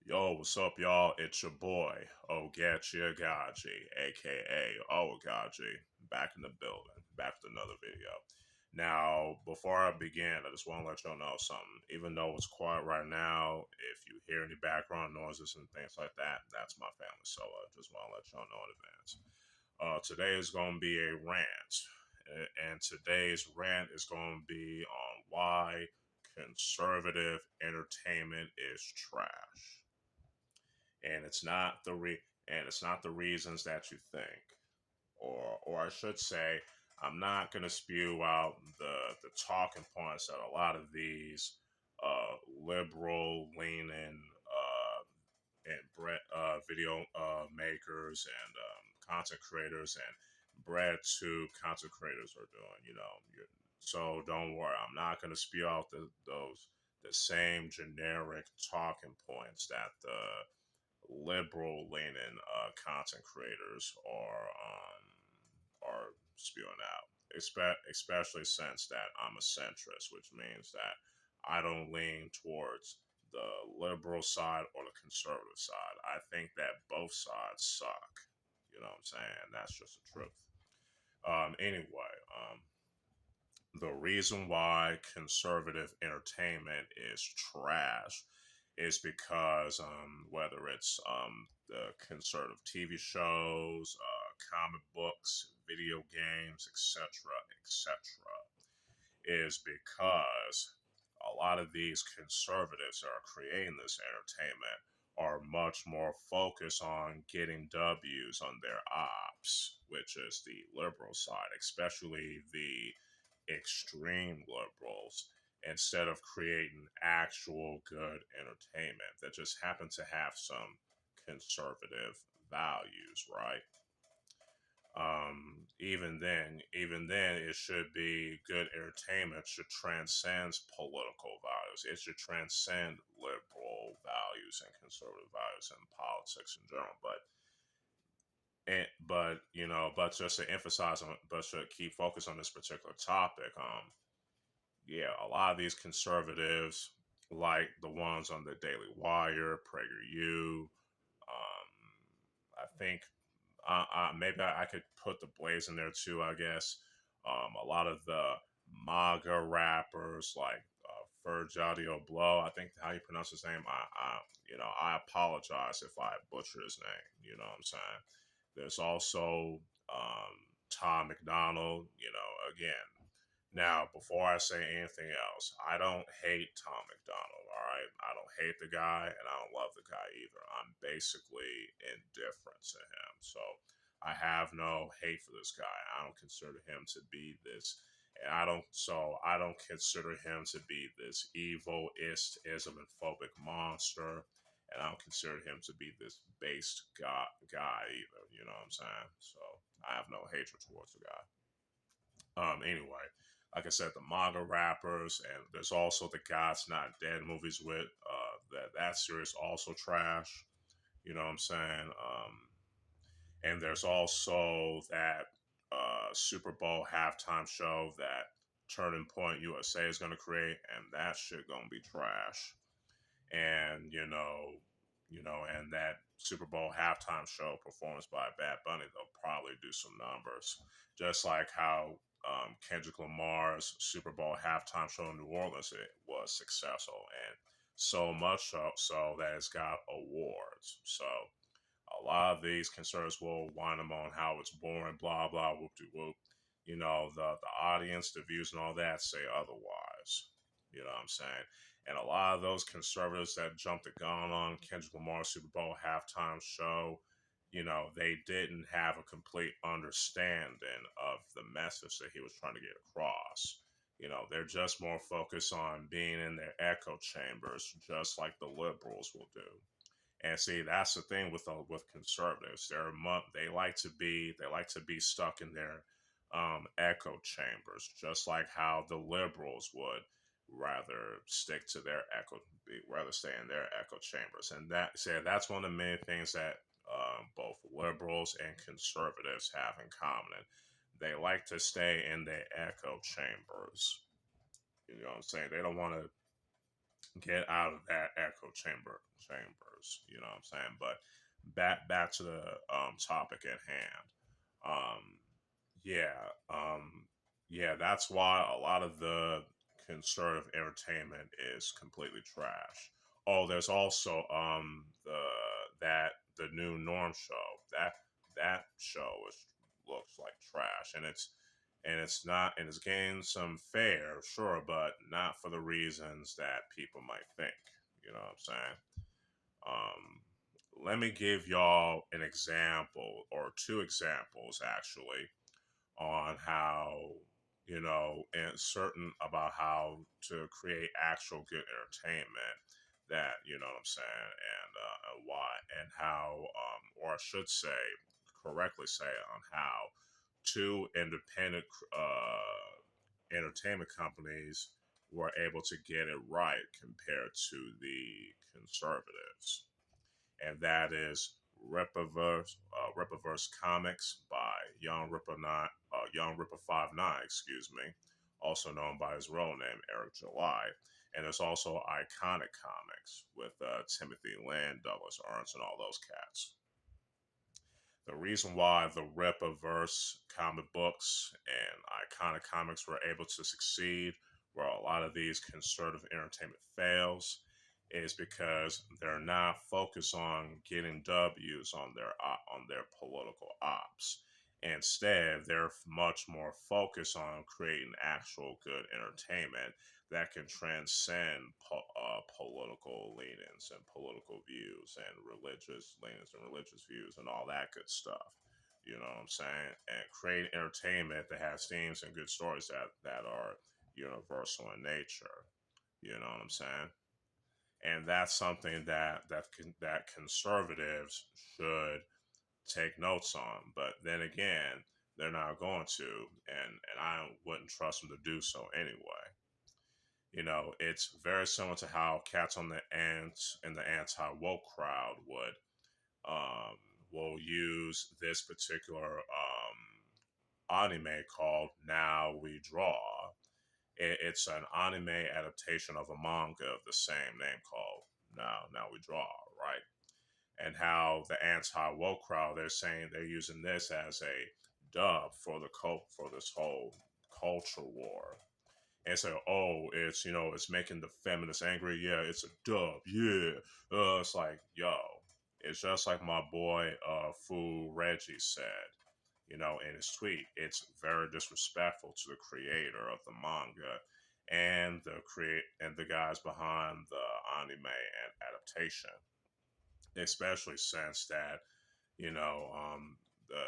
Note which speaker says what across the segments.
Speaker 1: Yo, what's up, y'all? It's your boy, Oaghaji, aka Oaghaji, back in the building, back with another video. Now, before I begin, I just want to let y'all know something. Even though it's quiet right now, if you hear any background noises and things like that, that's my family. So I just want to let y'all know in advance. Today is going to be a rant, and today's rant is going to be on why conservative entertainment is trash, and it's not the reasons that you think, or I should say, I'm not going to spew out the talking points that a lot of these liberal leaning and video makers and content creators and bread to content creators are doing. So don't worry, I'm not going to spew out the same generic talking points that the liberal leaning content creators are spewing out. Especially since that I'm a centrist, which means that I don't lean towards the liberal side or the conservative side. I think that both sides suck. You know what I'm saying? That's just the truth. Anyway, the reason why conservative entertainment is trash is because whether it's the conservative TV shows, comic books, video games, etc., is because a lot of these conservatives that are creating this entertainment are much more focused on getting W's on their ops, which is the liberal side, especially the extreme liberals, instead of creating actual good entertainment that just happen to have some conservative values, right? Even then, it should be good entertainment. Should transcend political values. It should transcend liberal values and conservative values in politics in general. But just to emphasize on, but to keep focus on this particular topic, yeah, a lot of these conservatives, like the ones on the Daily Wire, PragerU, I think maybe I could put the Blaze in there too. I guess a lot of the MAGA rappers like Ferjadio Blow. I think how you pronounce his name. I apologize if I butcher his name. You know what I'm saying? There's also Tom McDonald. Again. Now, before I say anything else, I don't hate Tom McDonald, all right? I don't hate the guy, and I don't love the guy either. I'm basically indifferent to him. So I have no hate for this guy. I don't consider him to be this, and I don't consider him to be this evil, ismophobic monster, and I don't consider him to be this based guy either. You know what I'm saying? So I have no hatred towards the guy. Anyway, like I said, the manga rappers, and there's also the God's Not Dead movies with that series also trash. You know what I'm saying? And there's also that Super Bowl halftime show that Turning Point USA is going to create, and that shit gonna be trash. And and that Super Bowl halftime show performance by Bad Bunny, they'll probably do some numbers, just like how Kendrick Lamar's Super Bowl halftime show in New Orleans it was successful, and so much so that it's got awards. So a lot of these concerns will whine them on how it's boring, blah blah, whoop de whoop. The audience, the views, and all that say otherwise. You know what I'm saying? And a lot of those conservatives that jumped the gun on Kendrick Lamar's Super Bowl halftime show, they didn't have a complete understanding of the message that he was trying to get across. They're just more focused on being in their echo chambers, just like the liberals will do. And see, that's the thing with conservatives. They like to be stuck in their echo chambers, just like how the liberals would rather stay in their echo chambers. And that's one of the many things that both liberals and conservatives have in common. They like to stay in their echo chambers. You know what I'm saying? They don't want to Get out of that echo chambers. You know what I'm saying? But back to the topic at hand. Um, yeah, yeah, that's why a lot of the conservative entertainment is completely trash. Oh, there's also the new Norm show. That show looks like trash, and it's not, and it's gained some fare, sure, but not for the reasons that people might think. You know what I'm saying? Let me give y'all an example or two examples actually on how, and certain about how to create actual good entertainment, that, you know what I'm saying, and why, and how, or I should say, correctly say, on how two independent entertainment companies were able to get it right compared to the conservatives, and that is Rippaverse Comics by Young Ripper 59, excuse me, also known by his real name Eric July, and there's also Iconic Comics with Timothy Land, Douglas Ernst, and all those cats. The reason why the Rippaverse comic books and Iconic Comics were able to succeed where a lot of these conservative entertainment fails is because they're not focused on getting W's on their political ops. Instead, they're much more focused on creating actual good entertainment that can transcend political leanings and political views and religious leanings and religious views and all that good stuff. You know what I'm saying? And create entertainment that has themes and good stories that are universal in nature. You know what I'm saying? And that's something that conservatives should take notes on. But then again, they're not going to, and I wouldn't trust them to do so anyway. It's very similar to how cats on the ants and the anti woke crowd um, will use this particular anime called Now We Draw. It's an anime adaptation of a manga of the same name called Now We Draw, right? And how the anti woke crowd, they're saying they're using this as a dub for for this whole culture war, and say, oh, it's making the feminists angry. Yeah, it's a dub. Yeah, it's like, yo, it's just like my boy Fu Reggie said, in his tweet. It's very disrespectful to the creator of the manga and the guys behind the anime and adaptation, especially since that the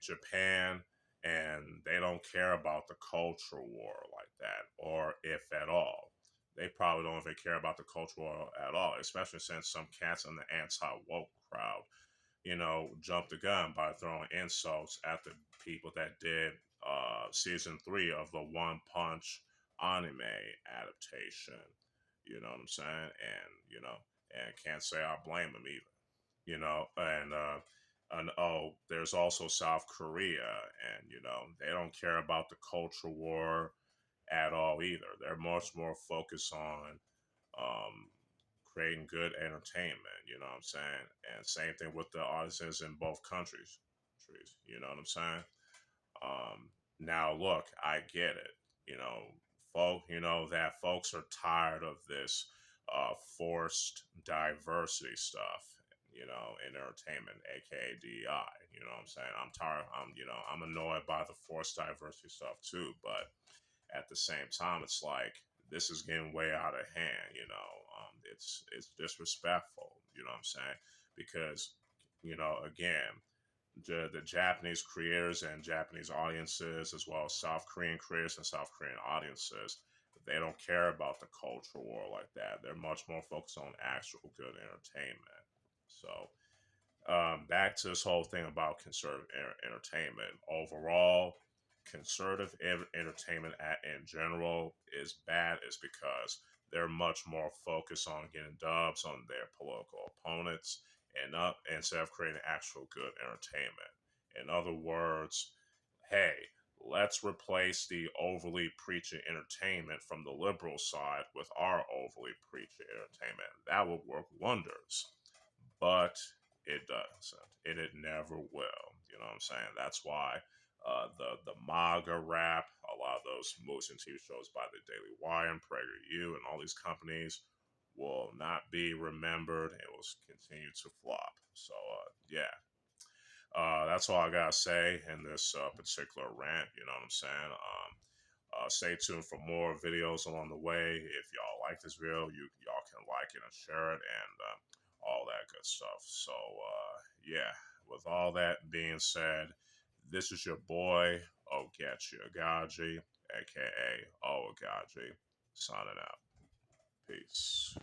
Speaker 1: Japan, and they don't care about the cultural war like that, or if at all. They probably don't even care about the cultural war at all, especially since some cats in the anti woke crowd, jumped the gun by throwing insults at the people that did season 3 of the One Punch anime adaptation. You know what I'm saying? And can't say I blame them either. And there's also South Korea, and they don't care about the culture war at all either. They're much more focused on um, creating good entertainment. You know what I'm saying? And same thing with the artisans in both countries. You know what I'm saying? Now, look, I get it. You know, that folks are tired of this forced diversity stuff. In entertainment, aka DEI. You know what I'm saying? I'm tired. I'm annoyed by the forced diversity stuff too. But at the same time, it's like this is getting way out of hand. It's disrespectful. You know what I'm saying? Because again, the Japanese creators and Japanese audiences, as well as South Korean creators and South Korean audiences, they don't care about the cultural war like that. They're much more focused on actual good entertainment. So, back to this whole thing about conservative entertainment. Overall, conservative entertainment in general is bad, is because they're much more focused on getting dubs on their political opponents and up instead of creating actual good entertainment. In other words, hey, let's replace the overly preachy entertainment from the liberal side with our overly preachy entertainment. That would work wonders. But it doesn't, and it never will. You know what I'm saying? That's why the MAGA rap, a lot of those movies and TV shows by the Daily Wire and PragerU and all these companies will not be remembered and will continue to flop. So yeah, that's all I gotta say in this particular rant. You know what I'm saying? Stay tuned for more videos along the way. If y'all like this video, y'all can like it and share it and all that good stuff. So yeah, with all that being said, this is your boy Oaghaji, aka Oaghaji, signing out. Peace.